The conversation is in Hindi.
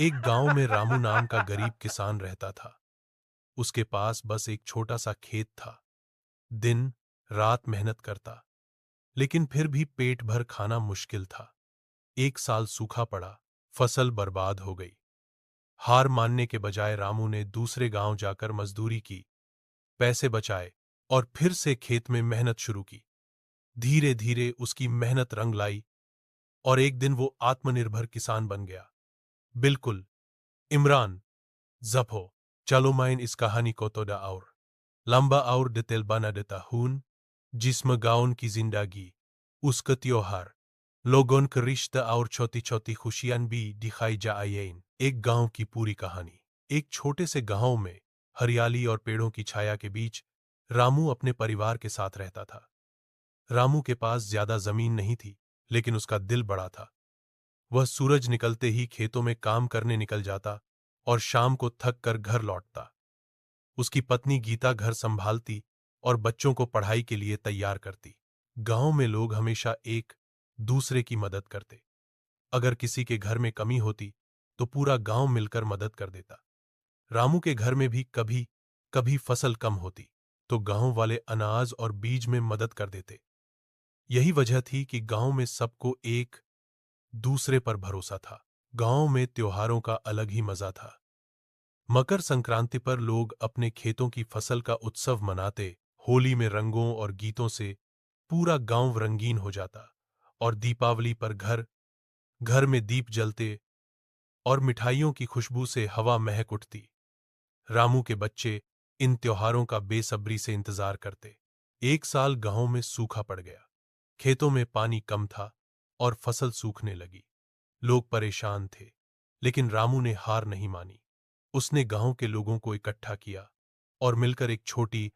एक गांव में रामू नाम का गरीब किसान रहता था। उसके पास बस एक छोटा सा खेत था। दिन रात मेहनत करता, लेकिन फिर भी पेट भर खाना मुश्किल था। एक साल सूखा पड़ा, फसल बर्बाद हो गई। हार मानने के बजाय रामू ने दूसरे गांव जाकर मजदूरी की, पैसे बचाए और फिर से खेत में मेहनत शुरू की। धीरे धीरे उसकी मेहनत रंग लाई और एक दिन वो आत्मनिर्भर किसान बन गया। बिल्कुल, इमरान जफो, चलो मैं इस कहानी को थोड़ा और लंबा और डिटेल बना देता हूं, जिसमें गाँव की जिंदगी, उसका त्योहार, लोगों का रिश्ता और छोटी छोटी खुशियां भी दिखाई जाएं। एक गांव की पूरी कहानी। एक छोटे से गांव में हरियाली और पेड़ों की छाया के बीच रामू अपने परिवार के साथ रहता था। रामू के पास ज्यादा जमीन नहीं थी, लेकिन उसका दिल बड़ा था। वह सूरज निकलते ही खेतों में काम करने निकल जाता और शाम को थक कर घर लौटता। उसकी पत्नी गीता घर संभालती और बच्चों को पढ़ाई के लिए तैयार करती। गांव में लोग हमेशा एक दूसरे की मदद करते। अगर किसी के घर में कमी होती तो पूरा गांव मिलकर मदद कर देता। रामू के घर में भी कभी कभी फसल कम होती तो गांव वाले अनाज और बीज में मदद कर देते। यही वजह थी कि गांव में सबको एक दूसरे पर भरोसा था। गांव में त्योहारों का अलग ही मजा था। मकर संक्रांति पर लोग अपने खेतों की फसल का उत्सव मनाते। होली में रंगों और गीतों से पूरा गांव रंगीन हो जाता और दीपावली पर घर घर में दीप जलते और मिठाइयों की खुशबू से हवा महक उठती। रामू के बच्चे इन त्योहारों का बेसब्री से इंतजार करते। एक साल गांव में सूखा पड़ गया। खेतों में पानी कम था और फसल सूखने लगी। लोग परेशान थे, लेकिन रामू ने हार नहीं मानी। उसने गांव के लोगों को इकट्ठा किया और मिलकर एक छोटी